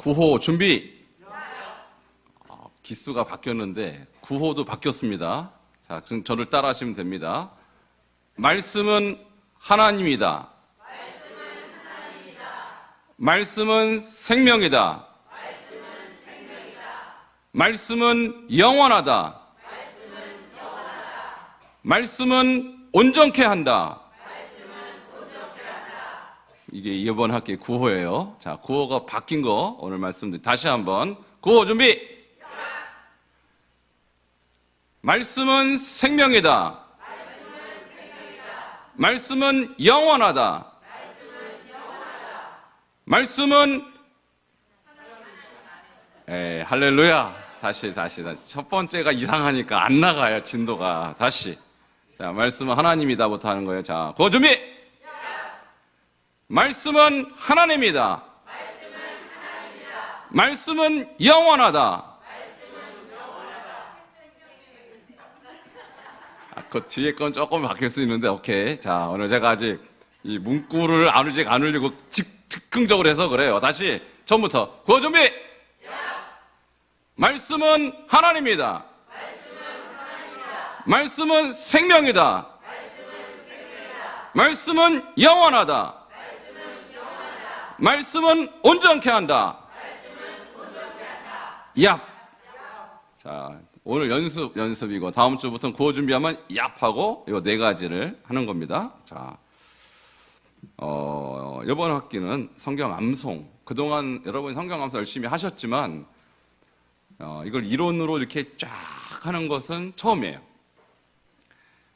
구호 준비. 기수가 바뀌었는데 구호도 바뀌었습니다. 자, 지금 저를 따라 하시면 됩니다. 말씀은 하나님이다. 말씀은 생명이다. 말씀은 영원하다. 말씀은 온전케 한다. 이게 이번 학기의 구호예요. 자, 구호가 바뀐 거 오늘 말씀드릴게요. 다시 한번 구호 준비. 말씀은 생명이다. 말씀은 영원하다. 말씀은 할렐루야. 다시. 첫 번째가 이상하니까 안 나가요, 진도가. 다시. 자, 말씀은 하나님이다부터 하는 거예요. 자, 구호 준비. 말씀은 하나님이다. 말씀은 영원하다. 그 뒤에 건 조금 바뀔 수 있는데, 오케이. 자, 오늘 제가 아직 이 문구를 아직 안 올리고 즉흥적으로 해서 그래요. 다시, 처음부터. 구호 준비! 말씀은 하나님이다. 말씀은 생명이다. 말씀은 영원하다. 말씀은 온전케 한다. 얍. 자, 오늘 연습이고 다음 주부터는 구호 준비하면 얍하고 이 네 가지를 하는 겁니다. 자, 이번 학기는 성경 암송. 그동안 여러분이 성경 암송 열심히 하셨지만 이걸 이론으로 이렇게 쫙 하는 것은 처음이에요.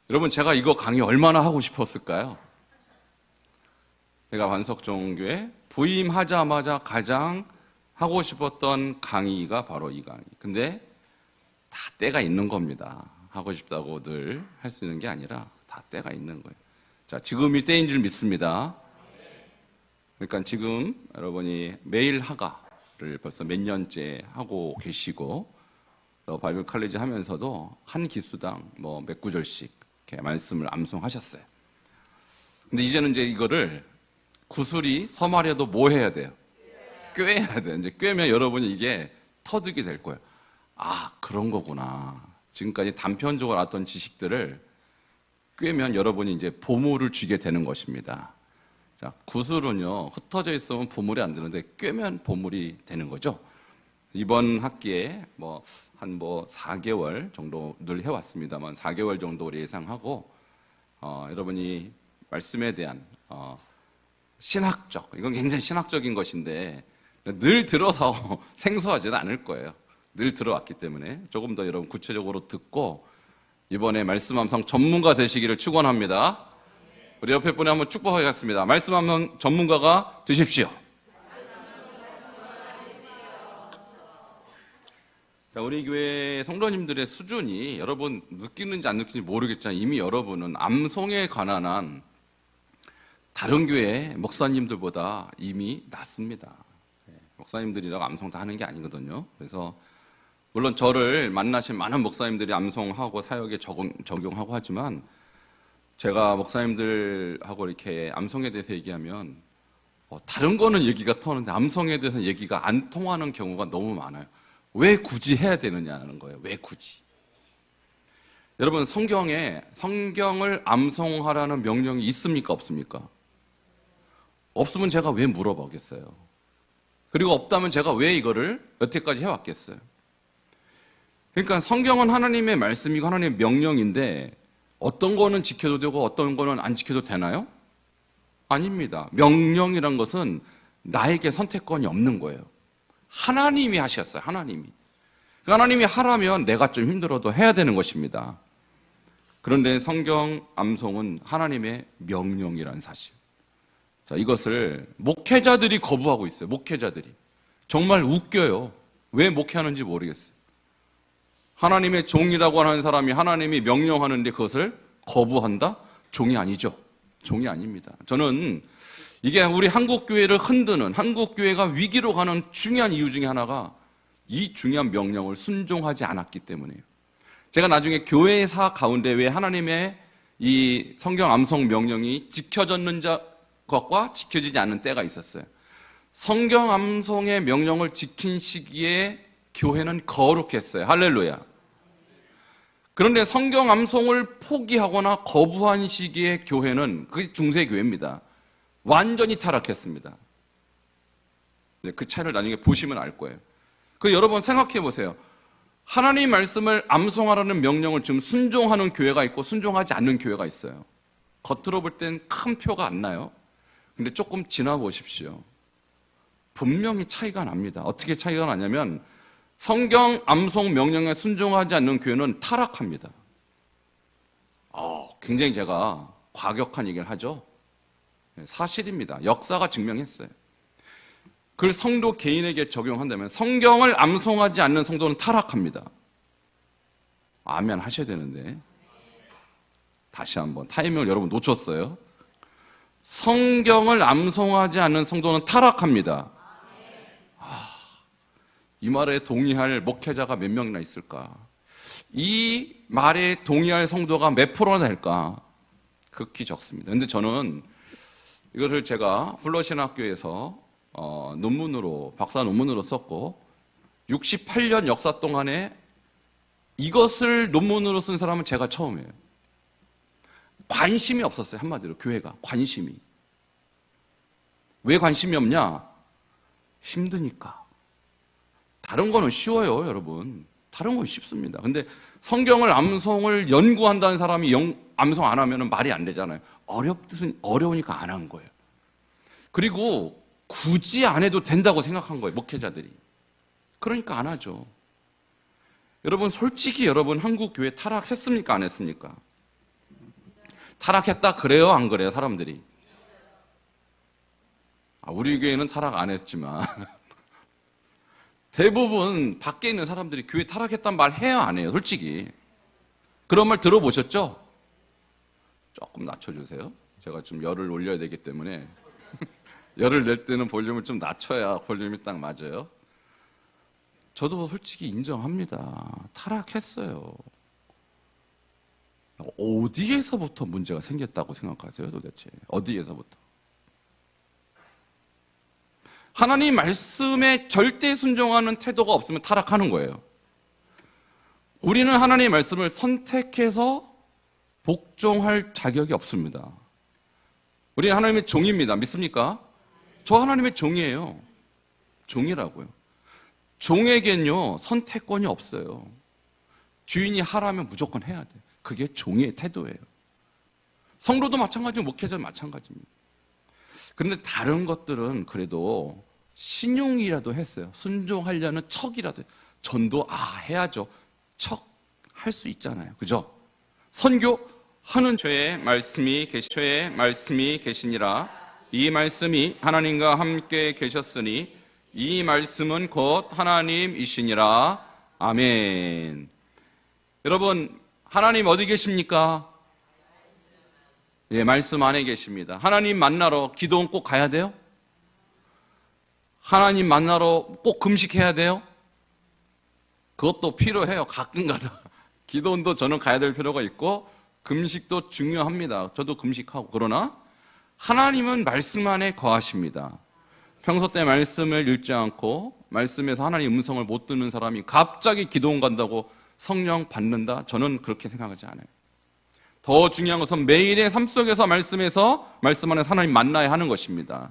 여러분, 제가 이거 강의 얼마나 하고 싶었을까요? 제가 반석종교에 부임하자마자 가장 하고 싶었던 강의가 바로 이 강의. 근데 다 때가 있는 겁니다. 하고 싶다고 늘 할 수 있는 게 아니라 다 때가 있는 거예요. 자, 지금이 때인 줄 믿습니다. 그러니까 지금 여러분이 매일 하가를 벌써 몇 년째 하고 계시고 바이블 칼리지 하면서도 한 기수당 몇 구절씩 이렇게 말씀을 암송하셨어요. 근데 이제는 이제 이거를 구슬이 서말해도 뭐 해야 돼요? 꿰야 돼요. 이제 꿰면 여러분이 이게 터득이 될 거예요. 아, 그런 거구나. 지금까지 단편적으로 알았던 지식들을 꿰면 여러분이 이제 보물을 쥐게 되는 것입니다. 자, 구슬은요, 흩어져 있으면 보물이 안 되는데 꿰면 보물이 되는 거죠. 이번 학기에 한 4개월 정도 늘 해왔습니다만 4개월 정도 예상하고 여러분이 말씀에 대한 신학적, 이건 굉장히 신학적인 것인데 늘 들어서 생소하지는 않을 거예요. 늘 들어왔기 때문에 조금 더 여러분 구체적으로 듣고 이번에 말씀 암송 전문가 되시기를 축원합니다. 우리 옆에 분에 한번 축복하겠습니다. 말씀 암송 전문가가 되십시오. 자, 우리 교회 성도님들의 수준이 여러분 느끼는지 안 느끼는지 모르겠지만 이미 여러분은 암송에 관한 한 다른 교회 목사님들보다 이미 낫습니다. 목사님들이라고 암송 다 하는 게 아니거든요. 그래서 물론 저를 만나신 많은 목사님들이 암송하고 사역에 적용하고 하지만 제가 목사님들하고 이렇게 암송에 대해서 얘기하면 다른 거는 얘기가 통하는데 암송에 대해서 얘기가 안 통하는 경우가 너무 많아요. 왜 굳이 해야 되느냐는 거예요. 왜 굳이? 여러분, 성경을 암송하라는 명령이 있습니까? 없습니까? 없으면 제가 왜 물어보겠어요? 그리고 없다면 제가 왜 이거를 여태까지 해왔겠어요? 그러니까 성경은 하나님의 말씀이고 하나님의 명령인데 어떤 거는 지켜도 되고 어떤 거는 안 지켜도 되나요? 아닙니다. 명령이란 것은 나에게 선택권이 없는 거예요. 하나님이 하셨어요. 하나님이 하라면 내가 좀 힘들어도 해야 되는 것입니다. 그런데 성경 암송은 하나님의 명령이라는 사실. 자, 이것을 목회자들이 거부하고 있어요. 목회자들이. 정말 웃겨요. 왜 목회하는지 모르겠어요. 하나님의 종이라고 하는 사람이 하나님이 명령하는데 그것을 거부한다? 종이 아니죠. 종이 아닙니다. 저는 이게 우리 한국교회를 흔드는, 한국교회가 위기로 가는 중요한 이유 중에 하나가 이 중요한 명령을 순종하지 않았기 때문이에요. 제가 나중에 교회사 가운데 왜 하나님의 이 성경 암송 명령이 지켜졌는 것과 지켜지지 않는 때가 있었어요. 성경 암송의 명령을 지킨 시기에 교회는 거룩했어요. 할렐루야. 그런데 성경 암송을 포기하거나 거부한 시기에 교회는, 그게 중세교회입니다, 완전히 타락했습니다. 그 차이를 나중에 보시면 알 거예요. 여러분 생각해 보세요. 하나님 말씀을 암송하라는 명령을 지금 순종하는 교회가 있고 순종하지 않는 교회가 있어요. 겉으로 볼 땐 큰 표가 안 나요. 근데 조금 지나 보십시오. 분명히 차이가 납니다. 어떻게 차이가 나냐면 성경 암송 명령에 순종하지 않는 교회는 타락합니다. 굉장히 제가 과격한 얘기를 하죠. 사실입니다. 역사가 증명했어요. 그걸 성도 개인에게 적용한다면 성경을 암송하지 않는 성도는 타락합니다. 아멘 하셔야 되는데 다시 한번 타이밍을 여러분 놓쳤어요. 성경을 암송하지 않는 성도는 타락합니다. 이 말에 동의할 목회자가 몇 명이나 있을까? 이 말에 동의할 성도가 몇 프로나 될까? 극히 적습니다. 그런데 저는 이것을 제가 플러신학교에서 논문으로, 박사 논문으로 썼고 68년 역사 동안에 이것을 논문으로 쓴 사람은 제가 처음이에요. 관심이 없었어요. 한마디로 교회가 관심이. 왜 관심이 없냐? 힘드니까. 다른 거는 쉬워요, 여러분. 다른 건 쉽습니다. 근데 성경을 암송을 연구한다는 사람이 암송 안 하면 말이 안 되잖아요. 어려우니까 안 한 거예요. 그리고 굳이 안 해도 된다고 생각한 거예요, 목회자들이. 그러니까 안 하죠. 여러분, 솔직히 여러분, 한국 교회 타락했습니까? 안 했습니까? 타락했다 그래요? 안 그래요? 사람들이. 우리 교회는 타락 안 했지만 대부분 밖에 있는 사람들이 교회 타락했단 말 해요? 안 해요? 솔직히. 그런 말 들어보셨죠? 조금 낮춰주세요. 제가 좀 열을 올려야 되기 때문에 열을 낼 때는 볼륨을 좀 낮춰야 볼륨이 딱 맞아요. 저도 솔직히 인정합니다. 타락했어요. 어디에서부터 문제가 생겼다고 생각하세요, 도대체? 어디에서부터? 하나님 말씀에 절대 순종하는 태도가 없으면 타락하는 거예요. 우리는 하나님의 말씀을 선택해서 복종할 자격이 없습니다. 우리는 하나님의 종입니다. 믿습니까? 저 하나님의 종이에요. 종이라고요. 종에겐요, 선택권이 없어요. 주인이 하라면 무조건 해야 돼요. 그게 종의 태도예요. 성도도 마찬가지고 목회자도 마찬가지입니다. 그런데 다른 것들은 그래도 신용이라도 했어요. 순종하려는 척이라도 해요. 전도 해야죠. 척 할 수 있잖아요. 그죠? 선교하는 죄의 말씀이 계시니라. 이 말씀이 하나님과 함께 계셨으니 이 말씀은 곧 하나님이시니라. 아멘. 여러분, 하나님 어디 계십니까? 예, 말씀 안에 계십니다. 하나님 만나러 기도원 꼭 가야 돼요? 하나님 만나러 꼭 금식해야 돼요? 그것도 필요해요. 가끔가다. 기도원도 저는 가야 될 필요가 있고 금식도 중요합니다. 저도 금식하고. 그러나 하나님은 말씀 안에 거하십니다. 평소 때 말씀을 읽지 않고 말씀에서 하나님의 음성을 못 듣는 사람이 갑자기 기도원 간다고 성령 받는다? 저는 그렇게 생각하지 않아요. 더 중요한 것은 매일의 삶 속에서 말씀 안에서 하나님 만나야 하는 것입니다.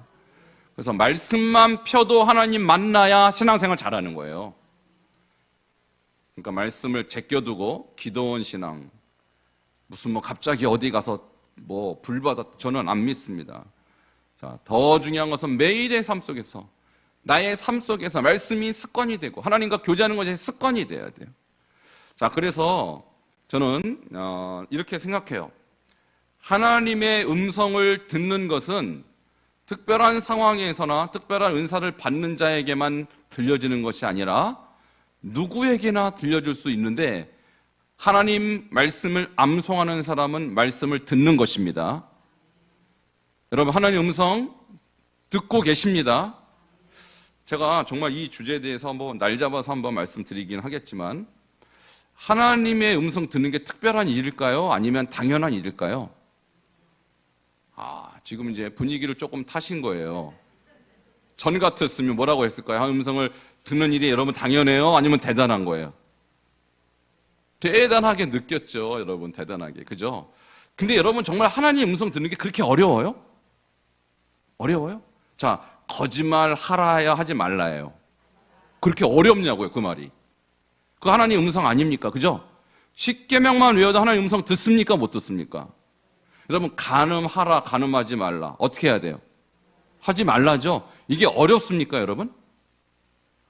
그래서 말씀만 펴도 하나님 만나야 신앙생활 잘하는 거예요. 그러니까 말씀을 제껴두고 기도원 신앙, 무슨 갑자기 어디 가서 불 받았다, 저는 안 믿습니다. 자, 더 중요한 것은 매일의 삶 속에서, 나의 삶 속에서 말씀이 습관이 되고 하나님과 교제하는 것이 습관이 돼야 돼요. 자, 그래서 저는 이렇게 생각해요. 하나님의 음성을 듣는 것은 특별한 상황에서나 특별한 은사를 받는 자에게만 들려지는 것이 아니라 누구에게나 들려줄 수 있는데, 하나님 말씀을 암송하는 사람은 말씀을 듣는 것입니다. 여러분, 하나님 음성 듣고 계십니다. 제가 정말 이 주제에 대해서 날 잡아서 한번 말씀드리긴 하겠지만, 하나님의 음성 듣는 게 특별한 일일까요? 아니면 당연한 일일까요? 지금 이제 분위기를 조금 타신 거예요. 전 같았으면 뭐라고 했을까요? 하나님 음성을 듣는 일이 여러분 당연해요? 아니면 대단한 거예요? 대단하게 느꼈죠, 여러분. 대단하게. 그죠? 근데 여러분 정말 하나님 음성 듣는 게 그렇게 어려워요? 어려워요? 자, 거짓말 하라야 하지 말라예요. 그렇게 어렵냐고요, 그 말이. 그 하나님 음성 아닙니까? 그죠? 십계명만 외워도 하나님 음성 듣습니까? 못 듣습니까? 여러분, 간음하라, 간음하지 말라. 어떻게 해야 돼요? 하지 말라죠? 이게 어렵습니까, 여러분?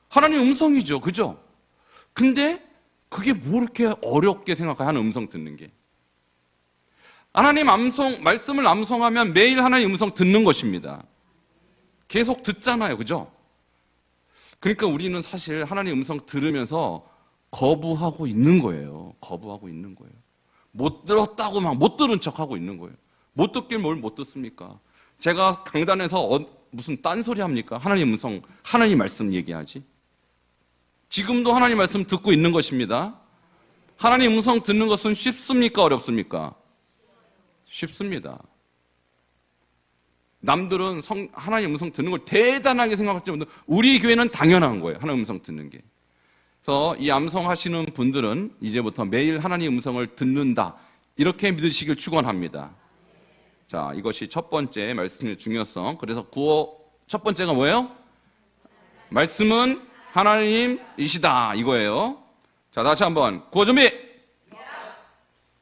하나님 음성이죠. 그죠? 근데 그게 뭐 이렇게 어렵게 생각해요? 하나님 음성 듣는 게. 하나님 말씀을 암송하면 매일 하나님 음성 듣는 것입니다. 계속 듣잖아요. 그죠? 그러니까 우리는 사실 하나님 음성 들으면서 거부하고 있는 거예요. 거부하고 있는 거예요. 못 들었다고 막 못 들은 척하고 있는 거예요. 못 듣길 뭘 못 듣습니까? 제가 강단에서 무슨 딴소리 합니까? 하나님 음성, 하나님 말씀 얘기하지. 지금도 하나님 말씀 듣고 있는 것입니다. 하나님 음성 듣는 것은 쉽습니까? 어렵습니까? 쉽습니다. 남들은 하나님 음성 듣는 걸 대단하게 생각할지 우리 교회는 당연한 거예요. 하나님 음성 듣는 게. 그래서 이 암송하시는 분들은 이제부터 매일 하나님 음성을 듣는다. 이렇게 믿으시길 축원합니다. 자, 이것이 첫 번째 말씀의 중요성. 그래서 구호 첫 번째가 뭐예요? 말씀은 하나님이시다. 이거예요. 자, 다시 한번. 구호 준비.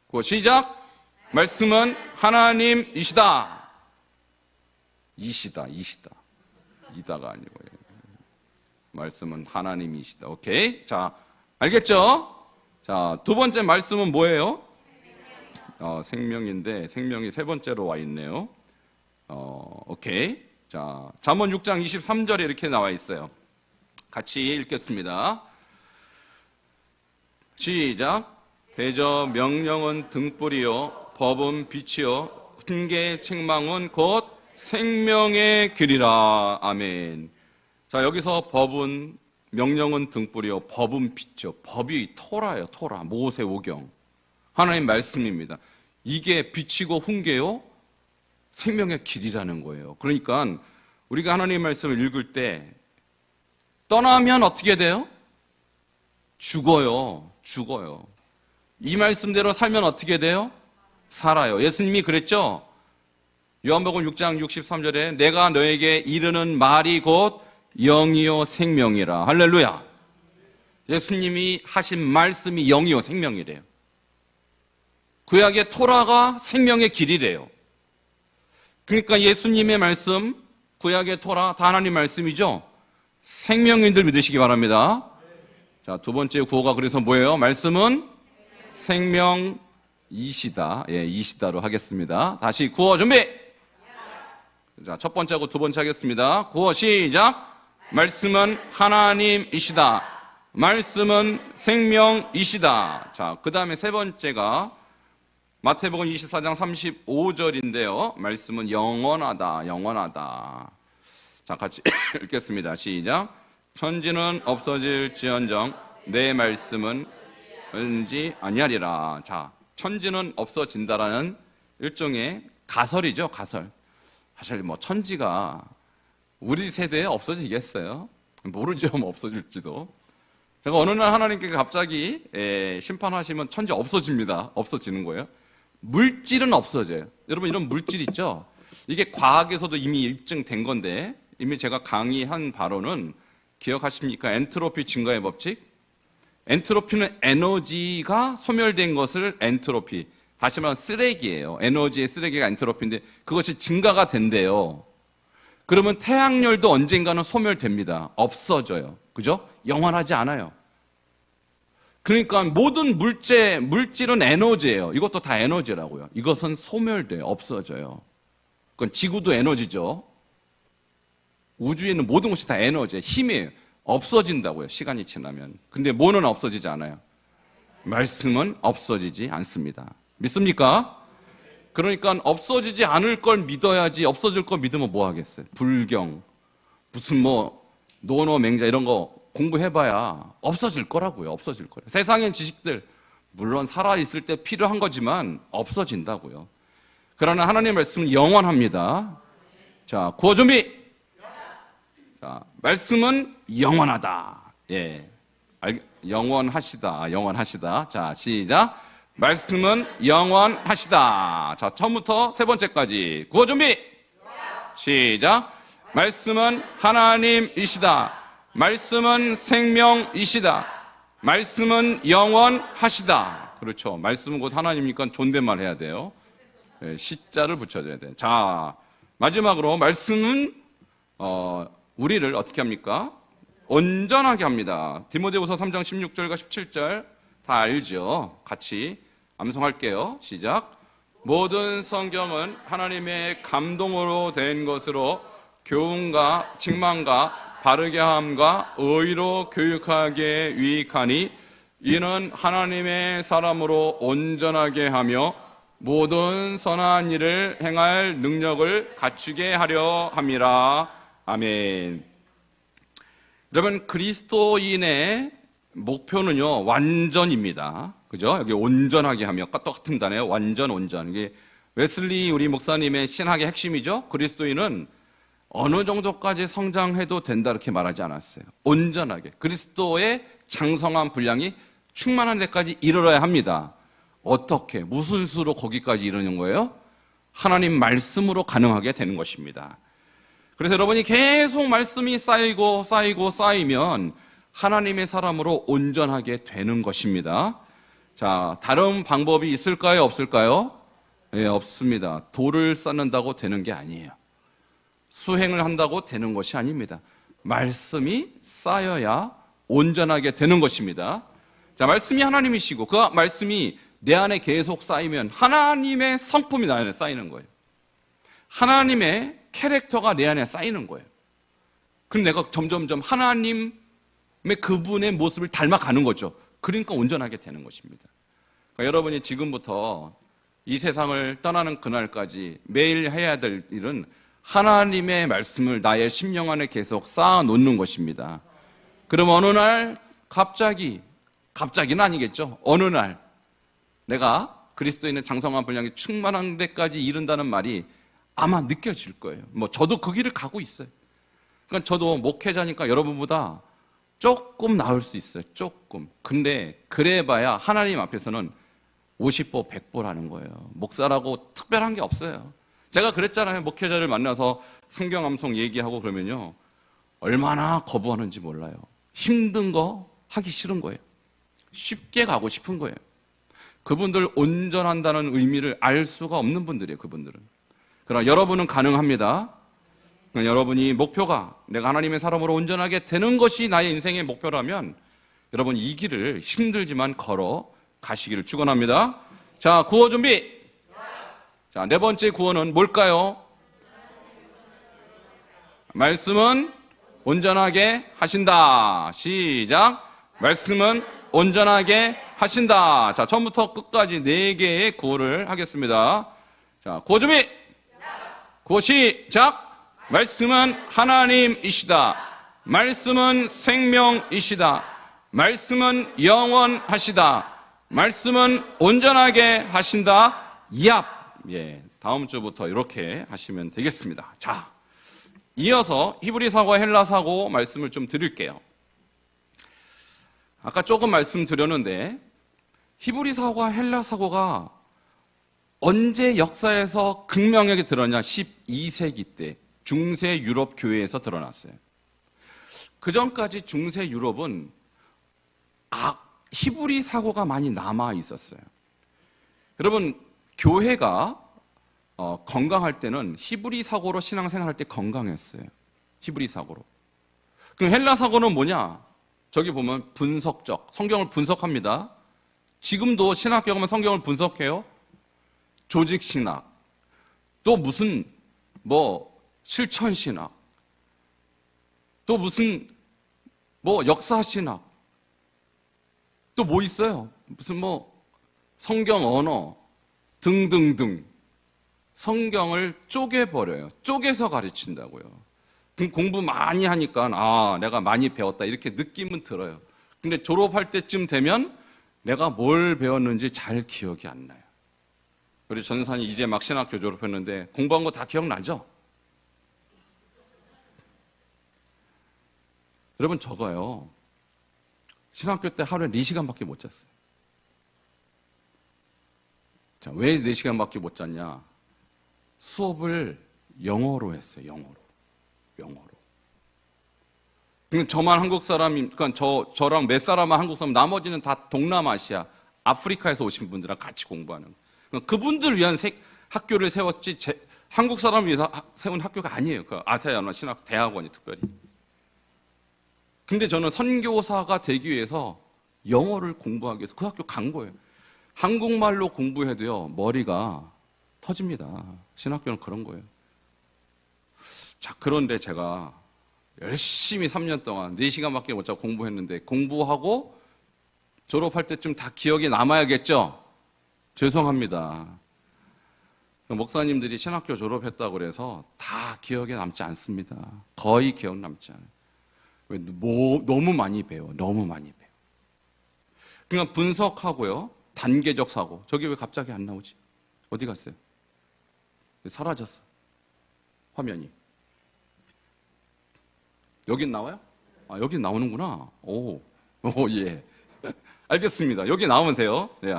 구호 시작. 말씀은 하나님이시다. 이시다. 이다가 아니고요. 말씀은 하나님이시다. 오케이. 자, 알겠죠? 자, 두 번째 말씀은 뭐예요? 생명인데 생명이 세 번째로 와 있네요. 오케이. 자, 잠언 6장 23절에 이렇게 나와 있어요. 같이 읽겠습니다. 시작. 대저 명령은 등불이요 법은 빛이요 훈계 책망은 곧 생명의 길이라. 아멘. 자, 여기서 법은, 명령은 등불이요 법은 빛이요. 법이 토라예요. 토라. 모세 오경. 하나님 말씀입니다. 이게 빛이고 훈계요 생명의 길이라는 거예요. 그러니까 우리가 하나님 말씀을 읽을 때 떠나면 어떻게 돼요? 죽어요. 이 말씀대로 살면 어떻게 돼요? 살아요. 예수님이 그랬죠? 요한복음 6장 63절에 내가 너에게 이르는 말이 곧 영이요 생명이라. 할렐루야. 예수님이 하신 말씀이 영이요 생명이래요. 구약의 토라가 생명의 길이래요. 그러니까 예수님의 말씀, 구약의 토라 다 하나님 말씀이죠. 생명인들 믿으시기 바랍니다. 자, 두 번째 구호가 그래서 뭐예요? 말씀은 생명이시다. 예, 이시다로 하겠습니다. 다시 구호 준비. 자, 첫 번째하고 두 번째 하겠습니다. 구호 시작. 말씀은 하나님이시다. 말씀은 생명이시다. 자, 그 다음에 세 번째가 마태복음 24장 35절인데요. 말씀은 영원하다. 자, 같이 읽겠습니다. 시작. 천지는 없어질지언정 내 말씀은 없어지지 아니하리라. 자, 천지는 없어진다라는 일종의 가설이죠. 가설. 사실 뭐 천지가 우리 세대에 없어지겠어요? 모르죠. 뭐 없어질지도. 제가 어느 날 하나님께서 갑자기 심판하시면 천지 없어집니다. 없어지는 거예요. 물질은 없어져요. 여러분, 이런 물질 있죠? 이게 과학에서도 이미 입증된 건데, 이미 제가 강의한 바로는 기억하십니까? 엔트로피 증가의 법칙? 엔트로피는 에너지가 소멸된 것을 엔트로피, 다시 말하면 쓰레기예요. 에너지의 쓰레기가 엔트로피인데 그것이 증가가 된대요. 그러면 태양열도 언젠가는 소멸됩니다. 없어져요. 그죠? 영원하지 않아요. 그러니까 모든 물질은 에너지예요. 이것도 다 에너지라고요. 이것은 소멸돼요. 없어져요. 그건 지구도 에너지죠. 우주에 있는 모든 것이 다 에너지예요. 힘이에요. 없어진다고요. 시간이 지나면. 근데 뭐는 없어지지 않아요? 말씀은 없어지지 않습니다. 믿습니까? 그러니까 없어지지 않을 걸 믿어야지. 없어질 걸 믿으면 뭐 하겠어요? 불경, 무슨 뭐 노노 맹자 이런 거 공부해봐야 없어질 거라고요. 없어질 거예요. 세상의 지식들 물론 살아있을 때 필요한 거지만 없어진다고요. 그러나 하나님의 말씀은 영원합니다. 자, 구호 준비. 자, 말씀은 영원하다. 예. 영원하시다. 자, 시작. 말씀은 영원하시다. 자, 처음부터 세 번째까지. 구호 준비. 시작. 말씀은 하나님이시다. 말씀은 생명이시다. 말씀은 영원하시다. 그렇죠. 말씀은 곧 하나님이니까 존댓말 해야 돼요. 예, 시자를 붙여줘야 돼요. 자, 마지막으로 말씀은 우리를 어떻게 합니까? 온전하게 합니다. 디모데후서 3장 16절과 17절 다 알죠? 같이 암송할게요. 시작. 모든 성경은 하나님의 감동으로 된 것으로 교훈과 책망과 바르게 함과 의로 교육하기에 유익하니 이는 하나님의 사람으로 온전하게 하며 모든 선한 일을 행할 능력을 갖추게 하려 함이라. 아멘. 여러분, 그리스도인의 목표는요, 완전입니다. 그죠? 여기 온전하게 하며 똑같은 단어예요. 완전, 온전. 이게 웨슬리 우리 목사님의 신학의 핵심이죠. 그리스도인은 어느 정도까지 성장해도 된다 이렇게 말하지 않았어요. 온전하게. 그리스도의 장성한 분량이 충만한 데까지 이르러야 합니다. 어떻게? 무슨 수로 거기까지 이르는 거예요? 하나님 말씀으로 가능하게 되는 것입니다. 그래서 여러분이 계속 말씀이 쌓이면 하나님의 사람으로 온전하게 되는 것입니다. 자, 다른 방법이 있을까요? 없을까요? 예, 없습니다. 돌을 쌓는다고 되는 게 아니에요. 수행을 한다고 되는 것이 아닙니다. 말씀이 쌓여야 온전하게 되는 것입니다. 자, 말씀이 하나님이시고 그 말씀이 내 안에 계속 쌓이면 하나님의 성품이 내 안에 쌓이는 거예요. 하나님의 캐릭터가 내 안에 쌓이는 거예요. 그럼 내가 점점점 하나님의 그분의 모습을 닮아가는 거죠. 그러니까 온전하게 되는 것입니다. 그러니까 여러분이 지금부터 이 세상을 떠나는 그날까지 매일 해야 될 일은 하나님의 말씀을 나의 심령 안에 계속 쌓아 놓는 것입니다. 그럼 어느 날 갑자기는 아니겠죠. 어느 날 내가 그리스도인의 장성한 분량이 충만한 데까지 이른다는 말이 아마 느껴질 거예요. 저도 그 길을 가고 있어요. 그러니까 저도 목회자니까 여러분보다 조금 나을 수 있어요. 조금. 근데 그래봐야 하나님 앞에서는 50보 100보라는 거예요. 목사라고 특별한 게 없어요. 제가 그랬잖아요. 목회자를 만나서 성경 암송 얘기하고 그러면요, 얼마나 거부하는지 몰라요. 힘든 거 하기 싫은 거예요. 쉽게 가고 싶은 거예요. 그분들 온전한다는 의미를 알 수가 없는 분들이에요. 그분들은. 그러나 여러분은 가능합니다. 그러니까 여러분이 목표가 내가 하나님의 사람으로 온전하게 되는 것이 나의 인생의 목표라면 여러분 이 길을 힘들지만 걸어 가시기를 축원합니다. 자, 구호 준비. 자, 네 번째 구호는 뭘까요? 말씀은 온전하게 하신다. 시작. 말씀은 온전하게 하신다. 자, 처음부터 끝까지 4개의 구호를 하겠습니다. 자, 구호 준비. 구호 시작. 말씀은 하나님이시다. 말씀은 생명이시다. 말씀은 영원하시다. 말씀은 온전하게 하신다. 얍. 예, 다음 주부터 이렇게 하시면 되겠습니다. 자, 이어서 히브리사고와 헬라사고 말씀을 좀 드릴게요. 아까 조금 말씀드렸는데 히브리사고와 헬라사고가 언제 역사에서 극명하게 드러났냐? 12세기 때 중세 유럽 교회에서 드러났어요. 그 전까지 중세 유럽은 히브리사고가 많이 남아 있었어요. 여러분, 교회가 건강할 때는 히브리사고로 신앙생활할 때 건강했어요. 히브리사고로. 그럼 헬라사고는 뭐냐? 저기 보면 분석적, 성경을 분석합니다. 지금도 신학교 가면 성경을 분석해요. 조직신학, 또 무슨 실천신학, 또 무슨 역사신학, 또 뭐 있어요? 무슨 성경 언어 등등등. 성경을 쪼개버려요. 쪼개서 가르친다고요. 그럼 공부 많이 하니까 내가 많이 배웠다 이렇게 느낌은 들어요. 근데 졸업할 때쯤 되면 내가 뭘 배웠는지 잘 기억이 안 나요. 우리 전산이 이제 막 신학교 졸업했는데 공부한 거 다 기억나죠? 여러분 저가요. 신학교 때 하루에 4시간밖에 못 잤어요. 자, 왜 4시간밖에 못 잤냐? 수업을 영어로 했어요. 영어로. 그러니까 저만 한국 사람이, 그러니까 저랑 몇 사람만 한국 사람, 나머지는 다 동남아시아, 아프리카에서 오신 분들이랑 같이 공부하는. 그러니까 그분들 위한 학교를 세웠지, 한국 사람을 위해서 세운 학교가 아니에요. 그 아세아나 신학 대학원이 특별히. 근데 저는 선교사가 되기 위해서 영어를 공부하기 위해서 그 학교 간 거예요. 한국말로 공부해도요, 머리가 터집니다. 신학교는 그런 거예요. 자, 그런데 제가 열심히 3년 동안 4시간밖에 못 자고 공부했는데, 공부하고 졸업할 때쯤 다 기억이 남아야겠죠? 죄송합니다. 목사님들이 신학교 졸업했다고 그래서 다 기억에 남지 않습니다. 거의 기억 남지 않아요. 왜? 너무 많이 배워. 그러니까 분석하고요. 단계적 사고. 저게 왜 갑자기 안 나오지? 어디 갔어요? 사라졌어. 화면이. 여긴 나와요? 아, 여긴 나오는구나. 예. 알겠습니다. 여기 나오면 돼요. 네.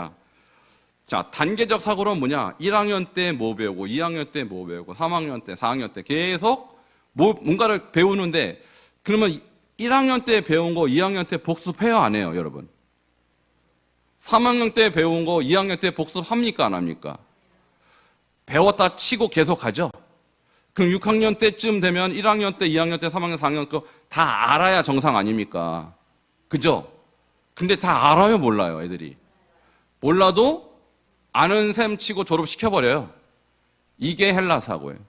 자, 단계적 사고는 뭐냐? 1학년 때 뭐 배우고, 2학년 때 뭐 배우고, 3학년 때, 4학년 때 계속 뭔가를 배우는데, 그러면 1학년 때 배운 거 2학년 때 복습해요, 안 해요, 여러분? 3학년 때 배운 거 2학년 때 복습합니까, 안 합니까? 배웠다 치고 계속 하죠? 그럼 6학년 때쯤 되면 1학년 때, 2학년 때, 3학년, 4학년 거 다 알아야 정상 아닙니까? 그죠? 근데 다 알아요, 몰라요, 애들이? 몰라도 아는 셈 치고 졸업시켜버려요. 이게 헬라 사고예요.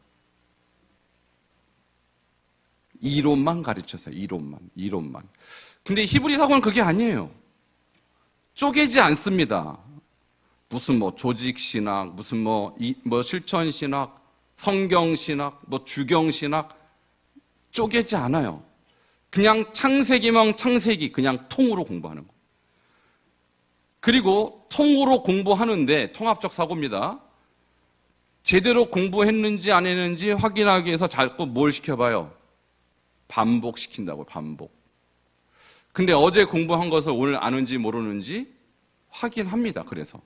이론만 가르쳤어요. 이론만. 근데 히브리 사고는 그게 아니에요. 쪼개지 않습니다. 무슨 조직신학, 무슨 실천신학, 성경신학, 주경신학, 쪼개지 않아요. 그냥 창세기만 창세기, 그냥 통으로 공부하는 거. 그리고 통으로 공부하는데 통합적 사고입니다. 제대로 공부했는지 안 했는지 확인하기 위해서 자꾸 뭘 시켜봐요? 반복시킨다고요, 반복. 근데 어제 공부한 것을 오늘 아는지 모르는지 확인합니다, 그래서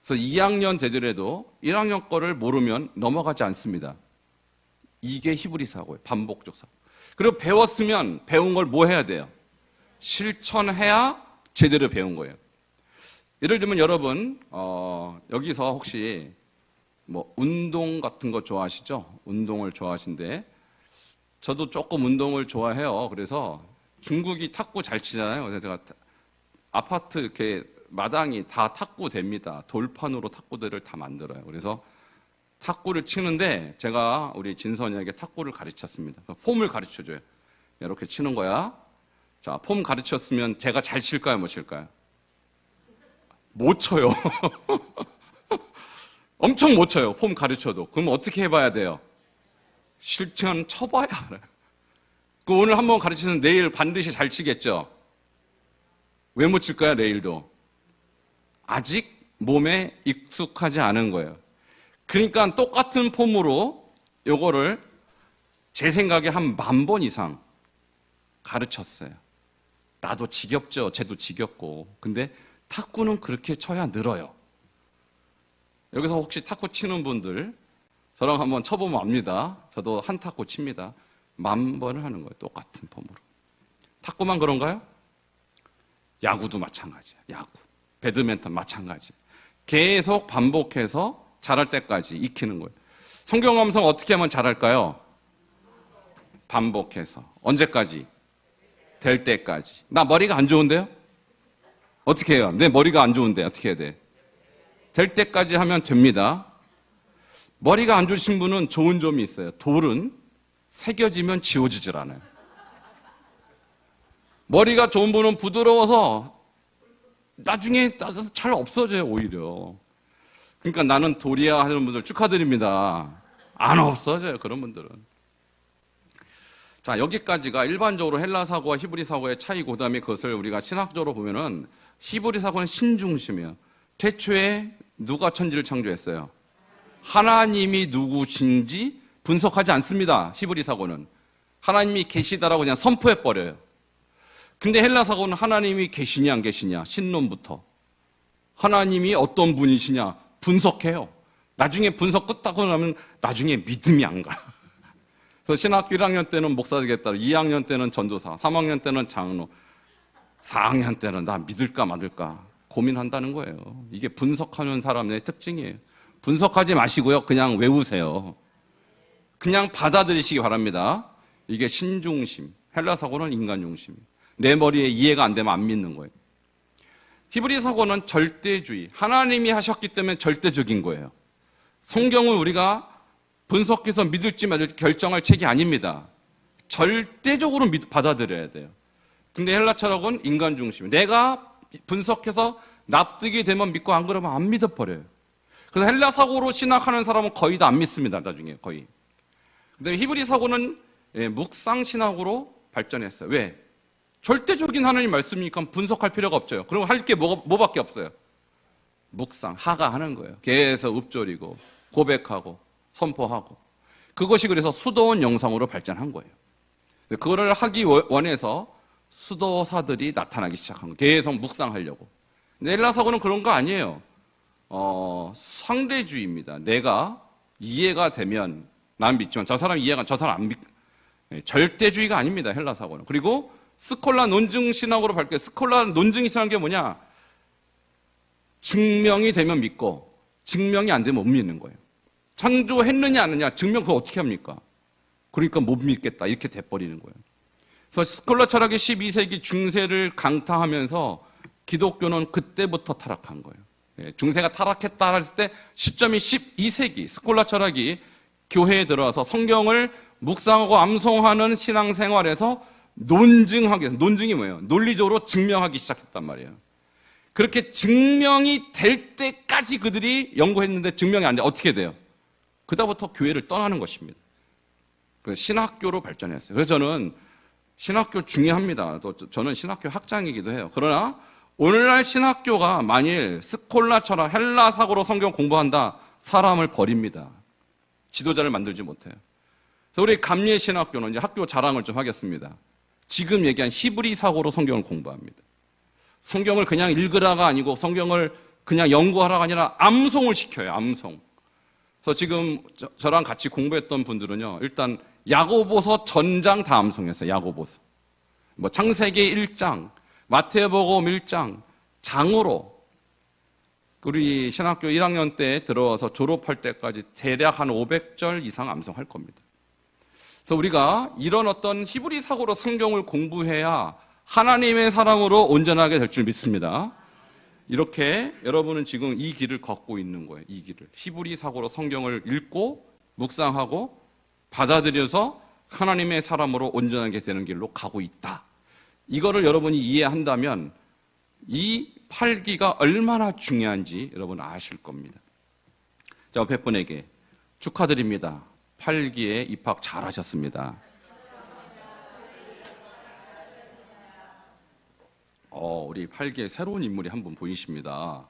2학년 되더라도 1학년 거를 모르면 넘어가지 않습니다. 이게 히브리 사고예요, 반복적 사고. 그리고 배웠으면 배운 걸 뭐 해야 돼요? 실천해야 제대로 배운 거예요. 예를 들면 여러분 여기서 혹시 운동 같은 거 좋아하시죠? 운동을 좋아하신데 저도 조금 운동을 좋아해요. 그래서 중국이 탁구 잘 치잖아요. 그래서 제가 아파트 이렇게 마당이 다 탁구 됩니다. 돌판으로 탁구대를 다 만들어요. 그래서 탁구를 치는데 제가 우리 진선이에게 탁구를 가르쳤습니다. 폼을 가르쳐줘요. 이렇게 치는 거야. 자, 폼 가르쳤으면 제가 잘 칠까요, 못 칠까요? 못 쳐요. 엄청 못 쳐요. 폼 가르쳐도. 그럼 어떻게 해봐야 돼요? 실천 쳐봐야 알아요. 오늘 한번 가르치는 내일 반드시 잘 치겠죠? 왜 못 칠까요, 내일도? 아직 몸에 익숙하지 않은 거예요. 그러니까 똑같은 폼으로 요거를 제 생각에 한 10,000번 이상 가르쳤어요. 나도 지겹죠. 쟤도 지겹고. 근데 탁구는 그렇게 쳐야 늘어요. 여기서 혹시 탁구 치는 분들 저랑 한번 쳐보면 압니다. 저도 한 탁구 칩니다. 10,000번을 하는 거예요. 똑같은 폼으로. 탁구만 그런가요? 야구도 마찬가지예요. 야구. 배드민턴 마찬가지. 계속 반복해서 잘할 때까지 익히는 거예요. 성경 감성 어떻게 하면 잘할까요? 반복해서. 언제까지? 될 때까지. 나 머리가 안 좋은데요? 어떻게 해요? 내 머리가 안 좋은데 어떻게 해야 돼? 될 때까지 하면 됩니다. 머리가 안 좋으신 분은 좋은 점이 있어요. 돌은 새겨지면 지워지질 않아요. 머리가 좋은 분은 부드러워서 나중에 잘 없어져요, 오히려. 그러니까 나는 돌이야 하는 분들 축하드립니다. 안 없어져요, 그런 분들은. 자, 여기까지가 일반적으로 헬라 사고와 히브리 사고의 차이고, 그다음에 그것을 우리가 신학적으로 보면은 히브리 사고는 신중심이에요. 태초에 누가 천지를 창조했어요? 하나님이 누구신지 분석하지 않습니다. 히브리 사고는 하나님이 계시다라고 그냥 선포해 버려요. 근데 헬라사고는 하나님이 계시냐 안 계시냐 신론부터 하나님이 어떤 분이시냐 분석해요. 나중에 분석 끝나고 나면 나중에 믿음이 안 가. 그래서 신학교 1학년 때는 목사 되겠다, 2학년 때는 전도사, 3학년 때는 장로, 4학년 때는 나 믿을까 말을까 고민한다는 거예요. 이게 분석하는 사람의 특징이에요. 분석하지 마시고요. 그냥 외우세요. 그냥 받아들이시기 바랍니다. 이게 신중심, 헬라사고는 인간중심. 내 머리에 이해가 안 되면 안 믿는 거예요. 히브리사고는 절대주의, 하나님이 하셨기 때문에 절대적인 거예요. 성경을 우리가 분석해서 믿을지 말을지 결정할 책이 아닙니다. 절대적으로 받아들여야 돼요. 근데 헬라 철학은 인간 중심. 내가 분석해서 납득이 되면 믿고 안 그러면 안 믿어버려요. 그래서 헬라 사고로 신학하는 사람은 거의 다 안 믿습니다. 나중에 거의. 근데 히브리 사고는 묵상 신학으로 발전했어요. 왜? 절대적인 하나님 말씀이니까 분석할 필요가 없죠. 그럼 할 게 뭐밖에 없어요? 묵상, 하가하는 거예요. 계속 읊조리고 고백하고 선포하고. 그것이 그래서 수도원 영상으로 발전한 거예요. 그거를 하기 원해서 수도사들이 나타나기 시작한 거예요. 계속 묵상하려고. 근데 헬라사고는 그런 거 아니에요. 상대주의입니다. 내가 이해가 되면 난 믿지만 저 사람 안 믿. 절대주의가 아닙니다. 헬라사고는. 그리고 스콜라 논증신학으로 밝혀요. 스콜라 논증이라는 게 뭐냐? 증명이 되면 믿고 증명이 안 되면 못 믿는 거예요. 창조했느냐 안 했느냐 증명 그거 어떻게 합니까? 그러니까 못 믿겠다 이렇게 돼버리는 거예요. 그래서 스콜라 철학이 12세기 중세를 강타하면서 기독교는 그때부터 타락한 거예요. 중세가 타락했다 했을 때 시점이 12세기 스콜라 철학이 교회에 들어와서 성경을 묵상하고 암송하는 신앙생활에서 논증하기 위해서, 논증이 뭐예요? 논리적으로 증명하기 시작했단 말이에요. 그렇게 증명이 될 때까지 그들이 연구했는데 증명이 안 돼. 어떻게 돼요? 그다음부터 교회를 떠나는 것입니다. 신학교로 발전했어요. 그래서 저는 신학교 중요합니다. 또 저는 신학교 학장이기도 해요. 그러나 오늘날 신학교가 만일 스콜라 철학, 헬라 사고로 성경 공부한다, 사람을 버립니다. 지도자를 만들지 못해요. 그래서 우리 감리의 신학교는 이제 학교 자랑을 좀 하겠습니다. 지금 얘기한 히브리 사고로 성경을 공부합니다. 성경을 그냥 읽으라가 아니고 성경을 그냥 연구하라가 아니라 암송을 시켜요. 암송. 그래서 지금 저랑 같이 공부했던 분들은요. 일단 야고보서 전장 다 암송했어요. 야고보서. 뭐 창세기 1장, 마태복음 1장, 장으로 우리 신학교 1학년 때 들어와서 졸업할 때까지 대략 한 500절 이상 암송할 겁니다. 그래서 우리가 이런 어떤 히브리 사고로 성경을 공부해야 하나님의 사람으로 온전하게 될 줄 믿습니다. 이렇게 여러분은 지금 이 길을 걷고 있는 거예요. 이 길을. 히브리 사고로 성경을 읽고 묵상하고 받아들여서 하나님의 사람으로 온전하게 되는 길로 가고 있다. 이거를 여러분이 이해한다면 이 팔기가 얼마나 중요한지 여러분 아실 겁니다. 자, 옆에 분에게 축하드립니다. 8기에 입학 잘하셨습니다. 우리 8기에 새로운 인물이 한 분 보이십니다.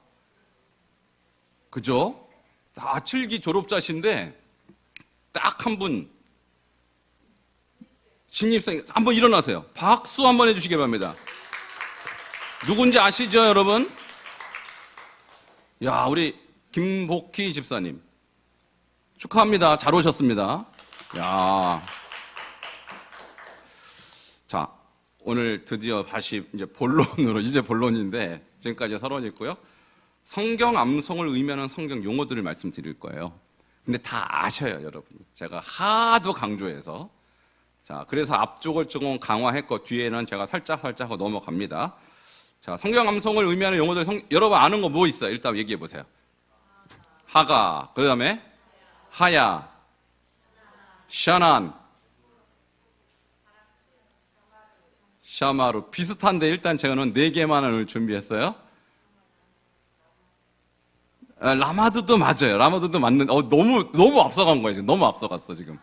그죠? 다 7기 졸업자신데 딱 한 분 신입생 한번 일어나세요. 박수 한번 해주시기 바랍니다. 누군지 아시죠, 여러분? 야, 우리 김복희 집사님 축하합니다. 잘 오셨습니다. 야, 자, 오늘 드디어 다시 이제 본론으로 이제 본론인데 지금까지 서론이었고요. 성경 암송을 의미하는 성경 용어들을 말씀드릴 거예요. 근데 다 아셔요, 여러분. 제가 하도 강조해서. 자, 그래서 앞쪽을 조금 강화했고 뒤에는 제가 살짝 하고 넘어갑니다. 자, 성경 암송을 의미하는 용어들 여러분 아는 거 뭐 있어요? 일단 얘기해 보세요. 하가, 그 다음에 하야, 샤난, 샤마루. 비슷한데 일단 제가는 4개만을 준비했어요. 라마드도 맞아요. 라마드도 맞는, 너무 앞서간 거예요. 지금. 너무 앞서갔어, 지금.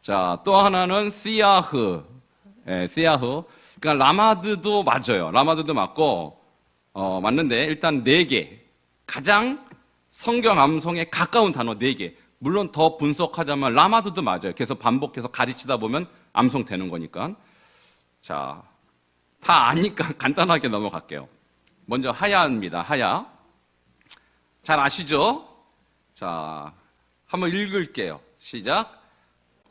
자, 또 하나는 시야흐. 시야흐. 그러니까 라마드도 맞아요. 라마드도 맞고, 맞는데 일단 4개. 가장 성경 암송에 가까운 단어 4개. 물론 더 분석하자면 라마드도 맞아요. 계속 반복해서 가르치다 보면 암송되는 거니까. 자, 다 아니까 간단하게 넘어갈게요. 먼저 하야입니다. 하야. 잘 아시죠? 자, 한번 읽을게요. 시작.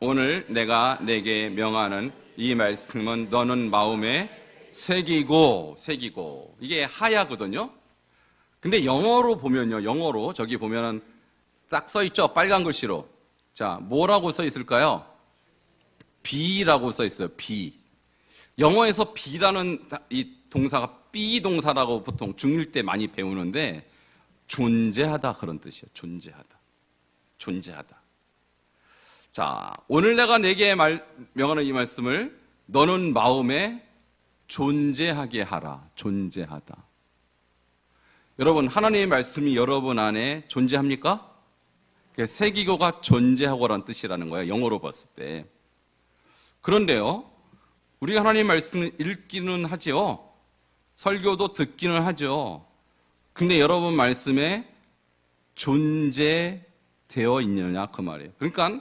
오늘 내가 내게 명하는 이 말씀은 너는 마음에 새기고. 이게 하야거든요. 근데 영어로 보면요. 영어로 저기 보면은 딱 써 있죠. 빨간 글씨로. 자, 뭐라고 써 있을까요? be라고 써 있어요. be. 영어에서 be라는 이 동사가 be 동사라고 보통 중1 때 많이 배우는데 존재하다 그런 뜻이에요. 존재하다. 자, 오늘 내가 내게 명하는 이 말씀을 너는 마음에 존재하게 하라. 존재하다. 여러분, 하나님의 말씀이 여러분 안에 존재합니까? 새기고가 존재하고라는 뜻이라는 거예요. 영어로 봤을 때. 그런데요, 우리가 하나님 말씀을 읽기는 하죠. 설교도 듣기는 하죠. 근데 여러분 말씀에 존재되어 있느냐 그 말이에요. 그러니까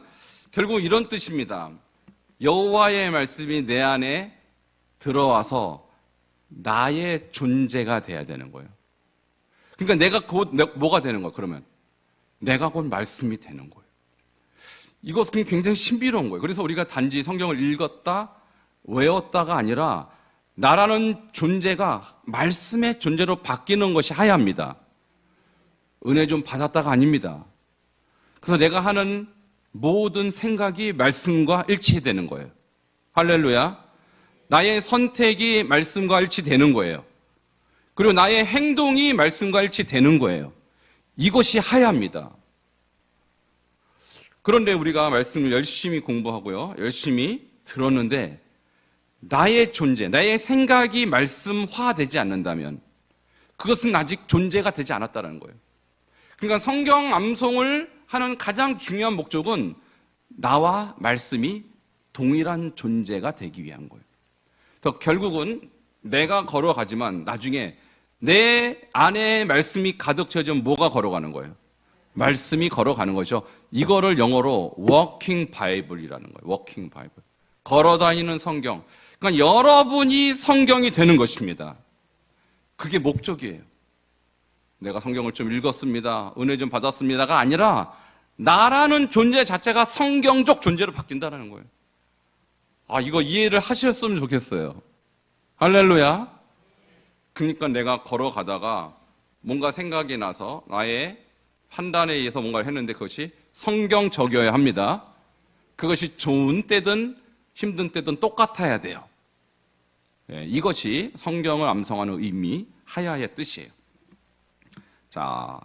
결국 이런 뜻입니다. 여호와의 말씀이 내 안에 들어와서 나의 존재가 돼야 되는 거예요. 그러니까 내가 곧 뭐가 되는 거예요? 그러면 내가 곧 말씀이 되는 거예요. 이것은 굉장히 신비로운 거예요. 그래서 우리가 단지 성경을 읽었다, 외웠다가 아니라 나라는 존재가 말씀의 존재로 바뀌는 것이 하야입니다. 은혜 좀 받았다가 아닙니다. 그래서 내가 하는 모든 생각이 말씀과 일치되는 거예요. 할렐루야. 나의 선택이 말씀과 일치되는 거예요. 그리고 나의 행동이 말씀과 일치되는 거예요. 이것이 하야입니다. 그런데 우리가 말씀을 열심히 공부하고요. 열심히 들었는데 나의 존재, 나의 생각이 말씀화되지 않는다면 그것은 아직 존재가 되지 않았다는 거예요. 그러니까 성경 암송을 하는 가장 중요한 목적은 나와 말씀이 동일한 존재가 되기 위한 거예요. 그래서 결국은 내가 걸어가지만 나중에 내 안에 말씀이 가득 채워지면 뭐가 걸어가는 거예요? 말씀이 걸어가는 거죠. 이거를 영어로 워킹 바이블이라는 거예요. 워킹 바이블. 걸어다니는 성경. 그러니까 여러분이 성경이 되는 것입니다. 그게 목적이에요. 내가 성경을 좀 읽었습니다. 은혜 좀 받았습니다가 아니라 나라는 존재 자체가 성경적 존재로 바뀐다는 거예요. 아, 이거 이해를 하셨으면 좋겠어요. 할렐루야. 그러니까 내가 걸어가다가 뭔가 생각이 나서 나의 판단에 의해서 뭔가를 했는데 그것이 성경적이어야 합니다. 그것이 좋은 때든 힘든 때든 똑같아야 돼요. 네, 이것이 성경을 암송하는 의미, 하야의 뜻이에요. 자,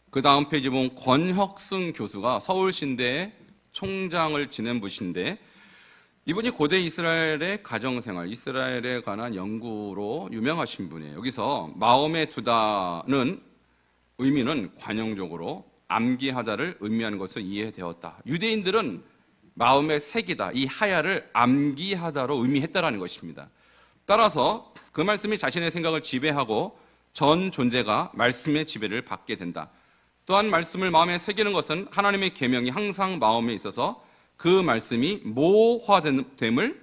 그 다음 페이지 보면 권혁승 교수가 서울신대 총장을 지낸 분인데 이분이 고대 이스라엘의 가정생활, 이스라엘에 관한 연구로 유명하신 분이에요. 여기서 마음에 두다는 의미는 관용적으로 암기하다를 의미하는 것을 이해되었다. 유대인들은 마음에 새기다, 이 하야를 암기하다로 의미했다라는 것입니다. 따라서 그 말씀이 자신의 생각을 지배하고 전 존재가 말씀의 지배를 받게 된다. 또한 말씀을 마음에 새기는 것은 하나님의 계명이 항상 마음에 있어서 그 말씀이 모화됨을,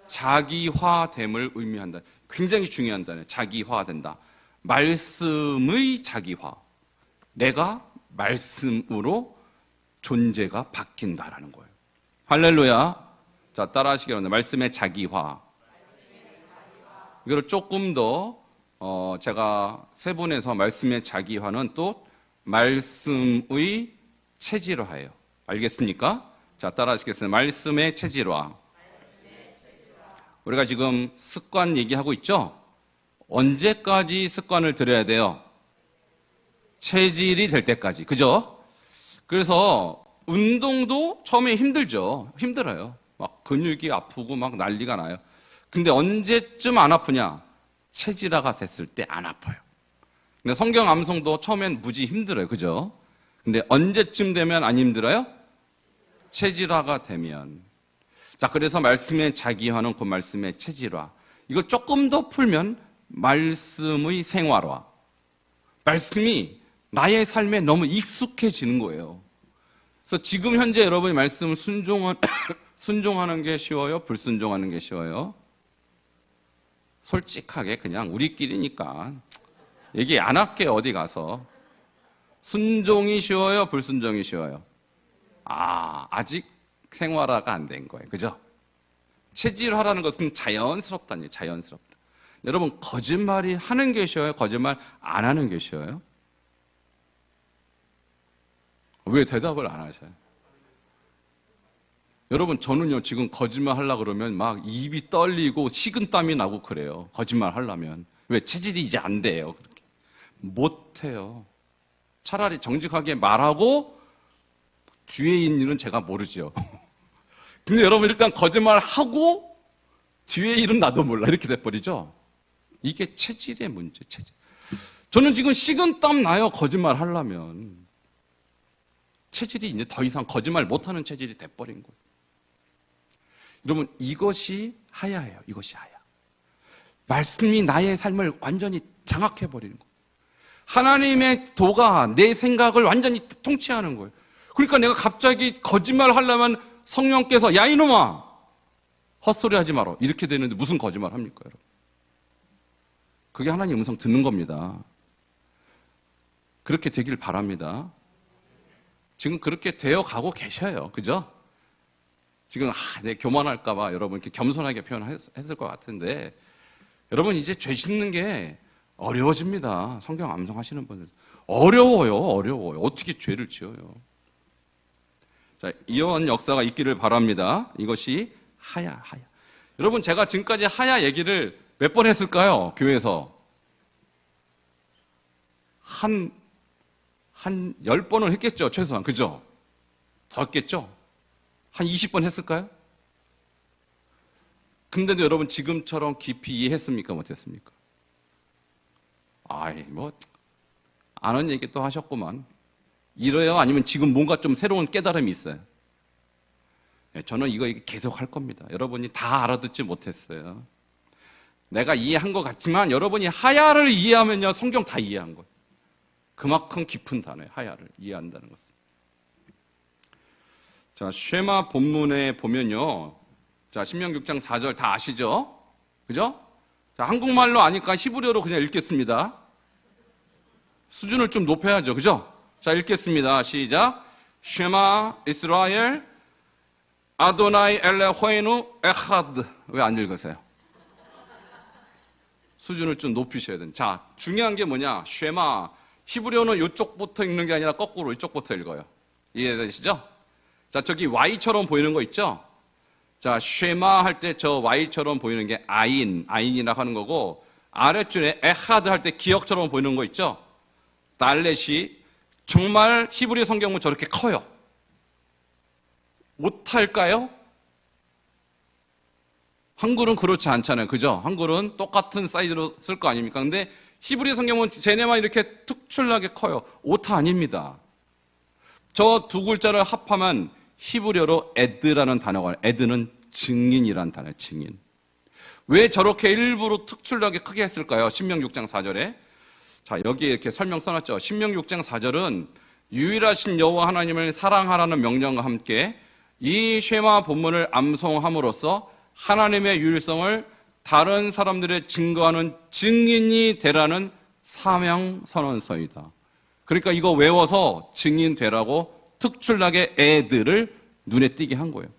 자기화됨을 의미한다. 굉장히 중요한 단어예요. 자기화된다. 말씀의 자기화. 내가 말씀으로 존재가 바뀐다라는 거예요. 할렐루야. 자, 따라하시기 바랍니다. 말씀의 자기화. 이거를 조금 더 제가 세분해서 말씀의 자기화는 또 말씀의 체질화예요. 알겠습니까? 자, 따라하시겠습니다. 말씀의 체질화. 우리가 지금 습관 얘기하고 있죠? 언제까지 습관을 들여야 돼요? 체질이 될 때까지. 그죠? 그래서 운동도 처음에 힘들죠. 힘들어요. 막 근육이 아프고 막 난리가 나요. 근데 언제쯤 안 아프냐? 체질화가 됐을 때 안 아파요. 근데 성경 암송도 처음엔 무지 힘들어요. 그죠? 근데 언제쯤 되면 안 힘들어요? 체질화가 되면. 자, 그래서 말씀의 자기화는 그 말씀의 체질화. 이걸 조금 더 풀면 말씀의 생활화. 말씀이 나의 삶에 너무 익숙해지는 거예요. 그래서 지금 현재 여러분이 말씀을 순종하는 게 쉬워요? 불순종하는 게 쉬워요? 솔직하게 그냥 우리끼리니까 얘기 안 할게요. 어디 가서. 순종이 쉬워요? 불순종이 쉬워요? 아직 생활화가 안 된 거예요. 그죠? 체질화라는 것은 자연스럽다니, 자연스럽다. 여러분, 거짓말이 하는 게 쉬워요? 거짓말 안 하는 게 쉬워요? 왜 대답을 안 하셔요? 여러분, 저는요, 지금 거짓말 하려고 그러면 막 입이 떨리고 식은땀이 나고 그래요. 거짓말 하려면. 왜? 체질이 이제 안 돼요. 그렇게. 못 해요. 차라리 정직하게 말하고 뒤에 있는 일은 제가 모르죠. 근데 여러분, 일단 거짓말 하고 뒤에 일은 나도 몰라. 이렇게 돼버리죠? 이게 체질의 문제, 체질. 저는 지금 식은땀 나요. 거짓말 하려면. 체질이 이제 더 이상 거짓말 못하는 체질이 돼버린 거예요. 여러분, 이것이 하야예요. 이것이 하야. 말씀이 나의 삶을 완전히 장악해버리는 거예요. 하나님의 도가 내 생각을 완전히 통치하는 거예요. 그러니까 내가 갑자기 거짓말 하려면 성령께서 야 이놈아 헛소리 하지 마라 이렇게 되는데 무슨 거짓말 합니까 여러분? 그게 하나님 음성 듣는 겁니다. 그렇게 되길 바랍니다. 지금 그렇게 되어 가고 계셔요. 그죠? 지금 내 교만할까 봐 여러분 이렇게 겸손하게 표현했을 것 같은데 여러분 이제 죄 짓는 게 어려워집니다. 성경 암송하시는 분들 어려워요. 어떻게 죄를 지어요? 자, 이런 역사가 있기를 바랍니다. 이것이 하야. 여러분 제가 지금까지 하야 얘기를 몇 번 했을까요? 교회에서 한 10번은 했겠죠. 최소한. 그죠? 더 했겠죠? 한 20번 했을까요? 근데도 여러분 지금처럼 깊이 이해했습니까? 못했습니까? 아는 얘기 또 하셨구만. 이래요? 아니면 지금 뭔가 좀 새로운 깨달음이 있어요? 저는 이거 계속 할 겁니다. 여러분이 다 알아듣지 못했어요. 내가 이해한 것 같지만 여러분이 하야를 이해하면요, 성경 다 이해한 거예요. 그만큼 깊은 단어예요. 하야를 이해한다는 것은. 자, 쉐마 본문에 보면요. 자, 신명 6장 4절 다 아시죠? 그죠? 자, 한국말로 아니까 히브리어로 그냥 읽겠습니다. 수준을 좀 높여야죠. 그죠? 자, 읽겠습니다. 시작. 쉐마 이스라엘 아도나이 엘레호에누 에하드. 왜 안 읽으세요? 수준을 좀 높이셔야 됩니다. 자, 중요한 게 뭐냐? 쉐마. 히브리어는 이쪽부터 읽는 게 아니라 거꾸로 이쪽부터 읽어요. 이해되시죠? 자, 저기 Y처럼 보이는 거 있죠? 자, 쉐마 할 때 저 Y처럼 보이는 게 아인이라고 하는 거고, 아래줄에 에하드 할 때 기억처럼 보이는 거 있죠? 달렛이 정말 히브리 성경은 저렇게 커요. 못할까요? 한글은 그렇지 않잖아요. 그죠? 한글은 똑같은 사이즈로 쓸 거 아닙니까? 근데 히브리 성경은 쟤네만 이렇게 특출나게 커요. 오타 아닙니다. 저 두 글자를 합하면 히브리어로 에드라는 단어가, 에드는 증인이라는 단어예요. 증인. 왜 저렇게 일부러 특출나게 크게 했을까요? 신명 6장 4절에. 자, 여기에 이렇게 설명 써놨죠. 신명 6장 4절은 유일하신 여호와 하나님을 사랑하라는 명령과 함께 이 쉐마 본문을 암송함으로써 하나님의 유일성을 다른 사람들의 증거하는 증인이 되라는 사명 선언서이다. 그러니까 이거 외워서 증인 되라고 특출나게 애들을 눈에 띄게 한 거예요.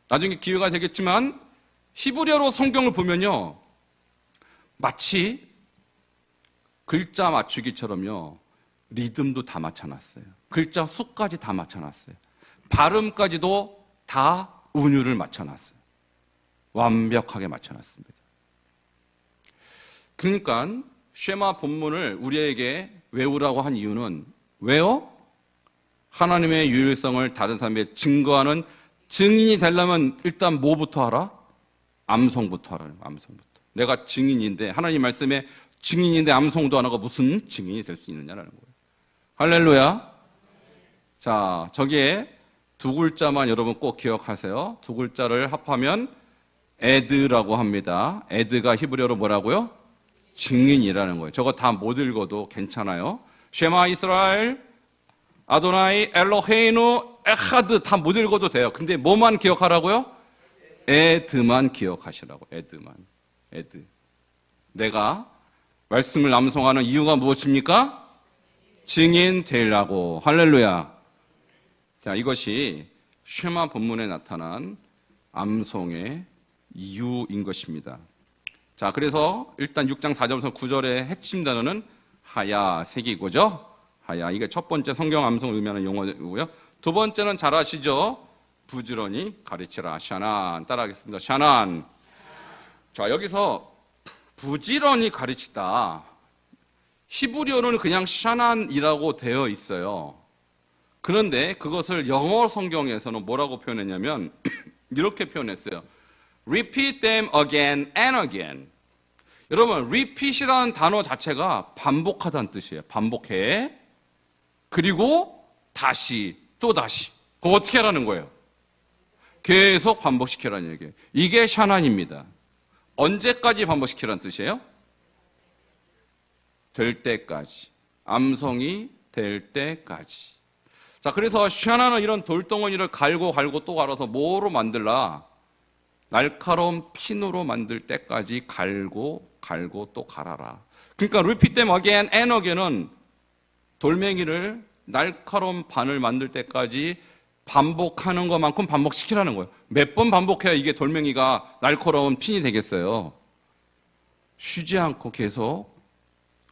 나중에 기회가 되겠지만 히브리어로 성경을 보면요, 마치 글자 맞추기처럼요, 리듬도 다 맞춰놨어요. 글자 수까지 다 맞춰놨어요. 발음까지도 다 운율을 맞춰놨어요. 완벽하게 맞춰놨습니다. 그러니까 쉐마 본문을 우리에게 외우라고 한 이유는 왜요? 하나님의 유일성을 다른 사람에게 증거하는 증인이 되려면 일단 뭐부터 하라? 암송부터 하라는 거예요. 암송부터. 내가 증인인데, 하나님 말씀에 증인인데 암송도 안 하고 무슨 증인이 될 수 있느냐라는 거예요. 할렐루야. 자, 저기에 두 글자만 여러분 꼭 기억하세요. 두 글자를 합하면 에드라고 합니다. 에드가 히브리어로 뭐라고요? 증인이라는 거예요. 저거 다 못 읽어도 괜찮아요. 쉐마 이스라엘 아도나이 엘로헤이누 에하드 다 못 읽어도 돼요. 근데 뭐만 기억하라고요? 에드만 기억하시라고. 에드만. 애들. 내가 말씀을 암송하는 이유가 무엇입니까? 증인 되려고. 할렐루야. 자, 이것이 쉐마 본문에 나타난 암송의 이유인 것입니다. 자, 그래서 일단 6장 4절에서 9절의 핵심 단어는 하야 새기고죠. 하야, 이게 첫 번째 성경 암송을 의미하는 용어고요. 두 번째는 잘 아시죠? 부지런히 가르치라. 샤난. 따라하겠습니다. 샤난. 자, 여기서 부지런히 가르치다. 히브리어로는 그냥 샤난이라고 되어 있어요. 그런데 그것을 영어 성경에서는 뭐라고 표현했냐면 이렇게 표현했어요. Repeat them again and again. 여러분, repeat이라는 단어 자체가 반복하다는 뜻이에요. 반복해. 그리고 다시, 또 다시. 그럼 어떻게 하라는 거예요? 계속 반복시키라는 얘기예요. 이게 샤난입니다. 언제까지 반복시키라는 뜻이에요? 될 때까지. 암송이 될 때까지. 자, 그래서 샤난은 이런 돌덩어리를 갈고 또 갈아서 뭐로 만들라? 날카로운 핀으로 만들 때까지 갈고 또 갈아라. 그러니까 repeat them again and again은 돌멩이를 날카로운 반을 만들 때까지 반복하는 것만큼 반복시키라는 거예요. 몇 번 반복해야 이게 돌멩이가 날카로운 핀이 되겠어요. 쉬지 않고 계속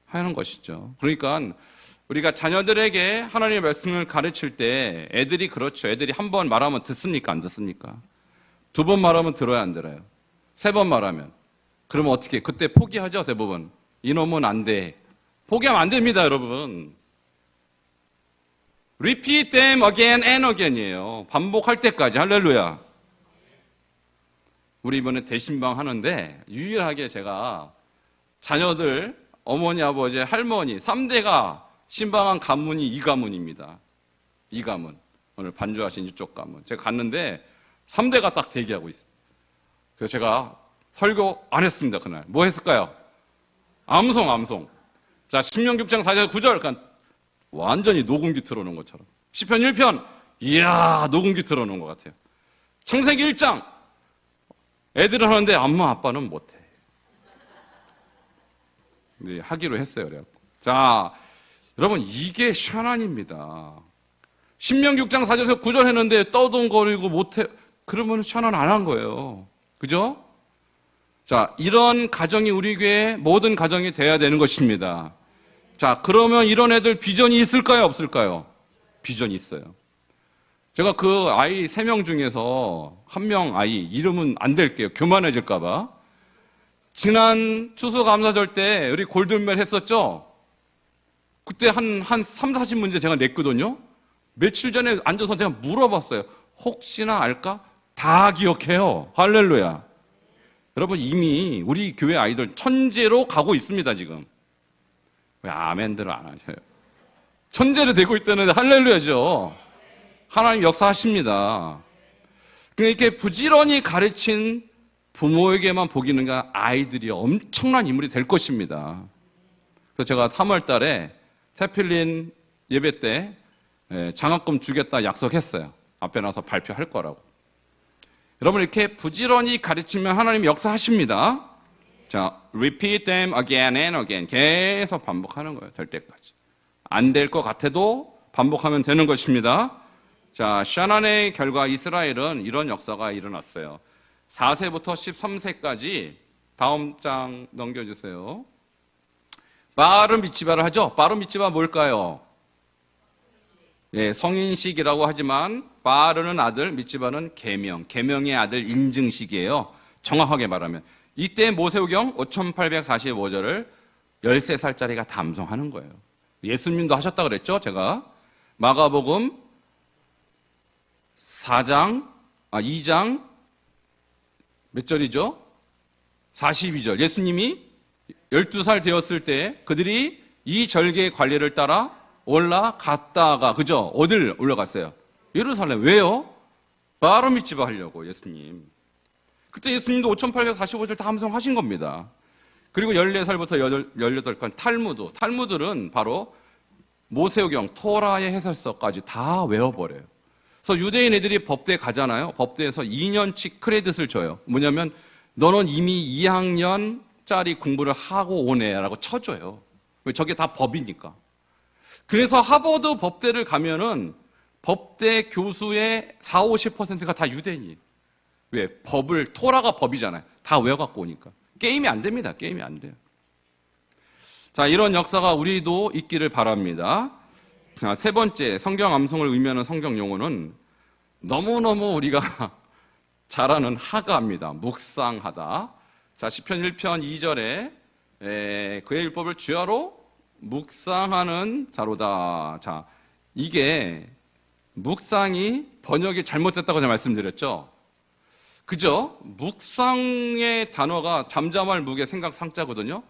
하는 것이죠. 그러니까 우리가 자녀들에게 하나님의 말씀을 가르칠 때 애들이 그렇죠. 애들이 한 번 말하면 듣습니까? 안 듣습니까? 두 번 말하면 들어야 안 들어요. 세 번 말하면. 그러면 어떻게? 그때 포기하죠, 대부분. 이놈은 안 돼. 포기하면 안 됩니다, 여러분. Repeat them again and again이에요. 반복할 때까지. 할렐루야. 우리 이번에 대신방 하는데 유일하게 제가 자녀들, 어머니, 아버지, 할머니 3대가 신방한 가문이 이 가문입니다. 이 가문. 오늘 반주하신 이쪽 가문. 제가 갔는데 3대가 딱 대기하고 있어요. 그래서 제가 설교 안 했습니다, 그날. 뭐 했을까요? 암송. 자, 신명 6장 4절 9절. 그러니까 완전히 녹음기 틀어놓은 것처럼. 시편 1편. 이야, 녹음기 틀어놓은 것 같아요. 창세기 1장. 애들은 하는데 엄마, 아빠는 못해. 네, 하기로 했어요. 그래갖고. 자, 여러분, 이게 샤난입니다. 신명 6장 4절에서 9절 했는데 떠동거리고 못해. 그러면 샤난 안 한 거예요. 그죠? 자, 이런 가정이 우리 교회 모든 가정이 돼야 되는 것입니다. 자, 그러면 이런 애들 비전이 있을까요? 없을까요? 비전이 있어요. 제가 그 아이 3명 중에서 한 명 아이, 이름은 안 댈게요. 교만해질까봐. 지난 추수감사절 때 우리 골든벨 했었죠? 그때 한 3, 40문제 제가 냈거든요? 며칠 전에 앉아서 제가 물어봤어요. 혹시나 알까? 다 기억해요. 할렐루야. 여러분, 이미 우리 교회 아이들 천재로 가고 있습니다, 지금. 왜 아멘들을 안 하셔요? 천재로 되고 있다는데 할렐루야죠. 하나님 역사하십니다. 이렇게 부지런히 가르친 부모에게만 복이 있는가? 아이들이 엄청난 인물이 될 것입니다. 그래서 제가 3월 달에 태필린 예배 때 장학금 주겠다 약속했어요. 앞에 나서 발표할 거라고. 여러분, 이렇게 부지런히 가르치면 하나님 역사하십니다. 자, repeat them again and again. 계속 반복하는 거예요. 될 때까지. 안 될 것 같아도 반복하면 되는 것입니다. 자, 샤난의 결과 이스라엘은 이런 역사가 일어났어요. 4세부터 13세까지 다음 장 넘겨주세요. 바르 미츠바를 하죠. 바르 미츠바 뭘까요? 예, 성인식이라고 하지만 바르는 아들, 미츠바는 계명의 아들 인증식이에요. 정확하게 말하면. 이때 모세오경 5845절을 13살짜리가 담송하는 거예요. 예수님도 하셨다 그랬죠, 제가. 마가복음 2장 몇 절이죠? 42절. 예수님이 12살 되었을 때 그들이 이 절개의 관례를 따라 올라갔다가, 그죠? 어딜 올라갔어요? 예루살렘. 왜요? 바르 미츠바 하려고, 예수님. 그때 예수님도 5845절 다 함송하신 겁니다. 그리고 14살부터 18살까지 탈무드는 바로 모세오경, 토라의 해설서까지 다 외워버려요. 그래서 유대인 애들이 법대에 가잖아요. 법대에서 2년치 크레딧을 줘요. 뭐냐면 너는 이미 2학년짜리 공부를 하고 오네라고 쳐줘요. 왜? 저게 다 법이니까. 그래서 하버드 법대를 가면은 법대 교수의 40, 50%가 다 유대인이에요. 왜? 토라가 법이잖아요. 다 외워갖고 오니까. 게임이 안 됩니다. 게임이 안 돼요. 자, 이런 역사가 우리도 있기를 바랍니다. 자, 세 번째, 성경 암송을 의미하는 성경 용어는 너무너무 우리가 잘 아는 하가입니다. 묵상하다. 자, 시편 1편 2절에 그의 율법을 주야로 묵상하는 자로다. 자, 이게 묵상이 번역이 잘못됐다고 제가 말씀드렸죠. 그죠? 묵상의 단어가 잠잠할 묵의 생각 상자거든요.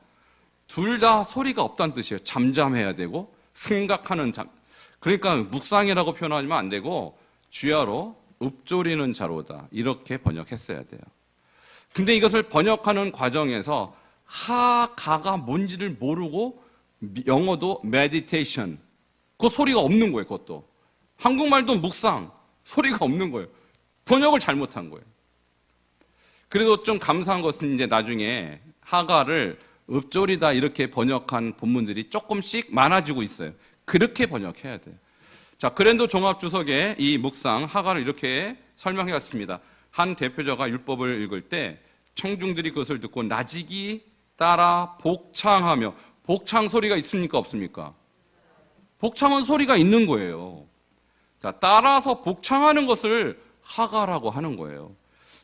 둘 다 소리가 없다는 뜻이에요. 잠잠해야 되고 생각하는 그러니까 묵상이라고 표현하면 안 되고 주야로 읊조리는 자로다. 이렇게 번역했어야 돼요. 근데 이것을 번역하는 과정에서 하가가 뭔지를 모르고 영어도 meditation. 그 소리가 없는 거예요. 그것도. 한국말도 묵상. 소리가 없는 거예요. 번역을 잘못한 거예요. 그래도 좀 감사한 것은 이제 나중에 하가를 읊조리다 이렇게 번역한 본문들이 조금씩 많아지고 있어요. 그렇게 번역해야 돼요. 자, 그랜드 종합주석에 이 묵상, 하가를 이렇게 설명해왔습니다. 한 대표자가 율법을 읽을 때 청중들이 그것을 듣고 나직이 따라 복창하며, 복창 소리가 있습니까? 없습니까? 복창은 소리가 있는 거예요. 자, 따라서 복창하는 것을 하가라고 하는 거예요.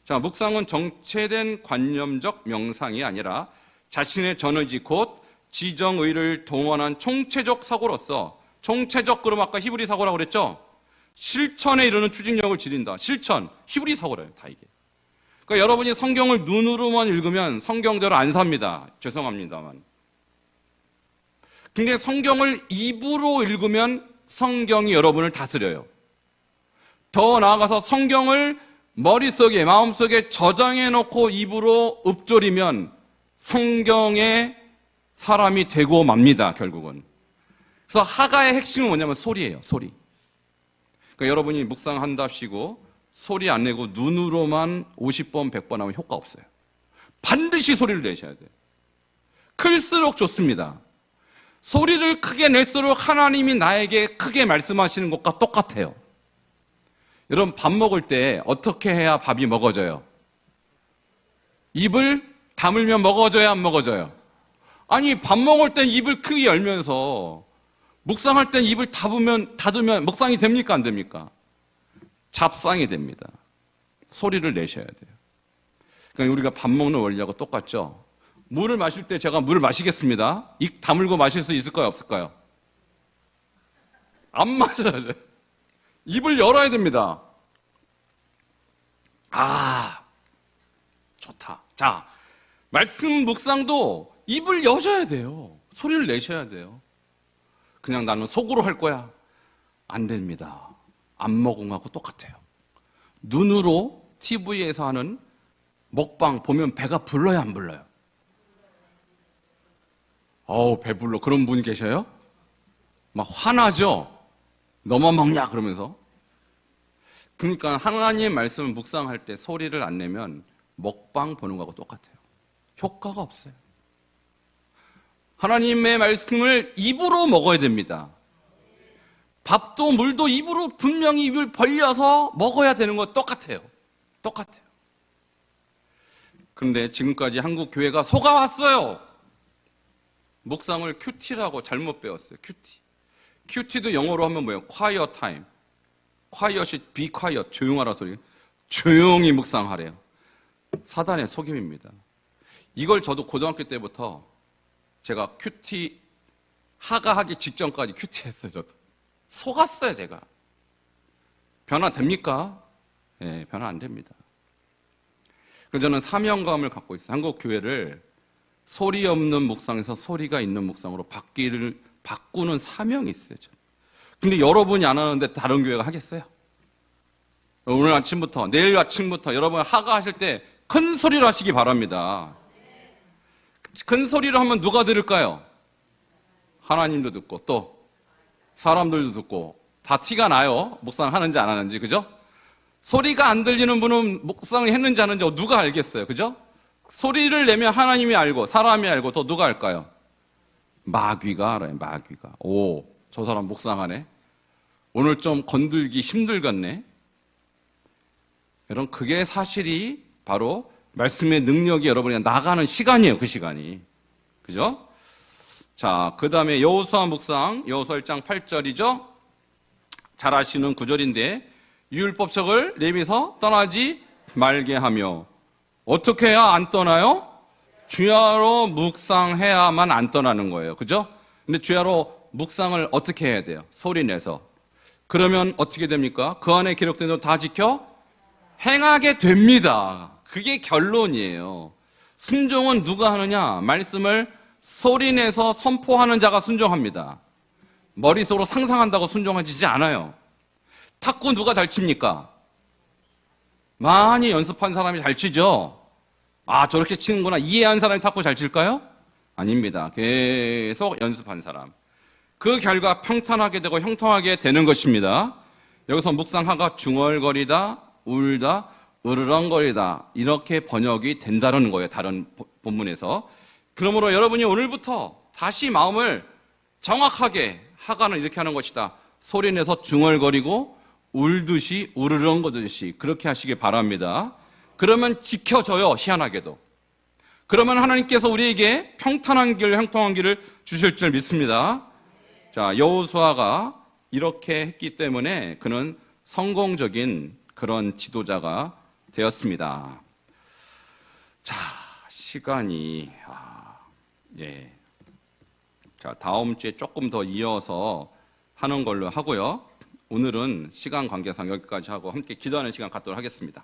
자, 묵상은 정체된 관념적 명상이 아니라 자신의 전의지 곧 지정의를 동원한 총체적 사고로서, 총체적 그럼 아까 히브리 사고라고 그랬죠? 실천에 이르는 추진력을 지닌다. 실천, 히브리 사고래요, 다 이게. 그러니까 여러분이 성경을 눈으로만 읽으면 성경대로 안 삽니다. 죄송합니다만. 근데 성경을 입으로 읽으면 성경이 여러분을 다스려요. 더 나아가서 성경을 머릿속에, 마음속에 저장해 놓고 입으로 읊조리면 성경의 사람이 되고 맙니다, 결국은. 그래서 하가의 핵심은 뭐냐면 소리예요, 소리. 그러니까 여러분이 묵상한답시고 소리 안 내고 눈으로만 50번, 100번 하면 효과 없어요. 반드시 소리를 내셔야 돼요. 클수록 좋습니다. 소리를 크게 낼수록 하나님이 나에게 크게 말씀하시는 것과 똑같아요. 여러분, 밥 먹을 때 어떻게 해야 밥이 먹어져요? 입을 다물면 먹어져야 안 먹어져요? 아니, 밥 먹을 땐 입을 크게 열면서 묵상할 땐 입을 닫으면 묵상이 됩니까? 안 됩니까? 잡상이 됩니다. 소리를 내셔야 돼요. 그러니까 우리가 밥 먹는 원리하고 똑같죠? 물을 마실 때 제가 물을 마시겠습니다. 입 다물고 마실 수 있을까요? 없을까요? 안 마셔야죠. 입을 열어야 됩니다. 아, 좋다. 자, 말씀 묵상도 입을 여셔야 돼요. 소리를 내셔야 돼요. 그냥 나는 속으로 할 거야. 안 됩니다. 안먹음하고 똑같아요. 눈으로 TV에서 하는 먹방 보면 배가 불러요, 안 불러요? 배불러. 그런 분이 계셔요? 막 화나죠? 너만 먹냐? 그러면서. 그러니까 하나님의 말씀을 묵상할 때 소리를 안 내면 먹방 보는 거하고 똑같아요. 효과가 없어요. 하나님의 말씀을 입으로 먹어야 됩니다. 밥도 물도 입으로 분명히 입을 벌려서 먹어야 되는 거 똑같아요. 똑같아요. 그런데 지금까지 한국 교회가 속아왔어요. 묵상을 큐티라고 잘못 배웠어요. 큐티. 큐티도 영어로 하면 뭐예요? quiet time. quiet이 be quiet. 조용하라 소리. 조용히 묵상하래요. 사단의 속임입니다. 이걸 저도 고등학교 때부터 제가 큐티 하가하기 직전까지 큐티했어요. 저도 속았어요. 제가. 변화됩니까? 네, 변화 안 됩니다. 그래서 저는 사명감을 갖고 있어요. 한국 교회를 소리 없는 묵상에서 소리가 있는 묵상으로 바꾸는 사명이 있어요. 근데 여러분이 안 하는데 다른 교회가 하겠어요? 오늘 아침부터, 내일 아침부터 여러분 하가하실 때 큰 소리로 하시기 바랍니다. 큰 소리로 하면 누가 들을까요? 하나님도 듣고 또 사람들도 듣고 다 티가 나요. 묵상하는지 안 하는지. 그죠? 소리가 안 들리는 분은 묵상을 했는지 안 했는지 누가 알겠어요. 그죠? 소리를 내면 하나님이 알고 사람이 알고 또 누가 알까요? 마귀가 알아요. 마귀가. 오, 저 사람 묵상하네. 오늘 좀 건들기 힘들겠네. 여러분, 그게 사실이 바로 말씀의 능력이 여러분이 나가는 시간이에요. 그 시간이. 그죠? 자, 그 다음에 여호수아 묵상, 여호수아 1장 8절이죠. 잘 아시는 구절인데, 율법책을 내비서 떠나지 말게 하며, 어떻게 해야 안 떠나요? 주야로 묵상해야만 안 떠나는 거예요. 그죠? 근데 주야로 묵상을 어떻게 해야 돼요? 소리 내서. 그러면 어떻게 됩니까? 그 안에 기록된 대로 다 지켜 행하게 됩니다. 그게 결론이에요. 순종은 누가 하느냐? 말씀을 소리내서 선포하는 자가 순종합니다. 머릿속으로 상상한다고 순종하지 않아요. 탁구 누가 잘 칩니까? 많이 연습한 사람이 잘 치죠? 아, 저렇게 치는구나. 이해한 사람이 탁구 잘 칠까요? 아닙니다. 계속 연습한 사람. 그 결과 평탄하게 되고 형통하게 되는 것입니다. 여기서 묵상하가 중얼거리다, 울다, 으르렁거리다 이렇게 번역이 된다는 거예요. 다른 본문에서. 그러므로 여러분이 오늘부터 다시 마음을 정확하게 하가는 이렇게 하는 것이다. 소리내서 중얼거리고 울듯이 우르렁거리듯이 그렇게 하시기 바랍니다. 그러면 지켜져요. 희한하게도. 그러면 하나님께서 우리에게 평탄한 길, 형통한 길을 주실 줄 믿습니다. 자, 여호수아가 이렇게 했기 때문에 그는 성공적인 그런 지도자가 되었습니다. 자, 시간이 예. 자, 다음 주에 조금 더 이어서 하는 걸로 하고요. 오늘은 시간 관계상 여기까지 하고 함께 기도하는 시간 갖도록 하겠습니다.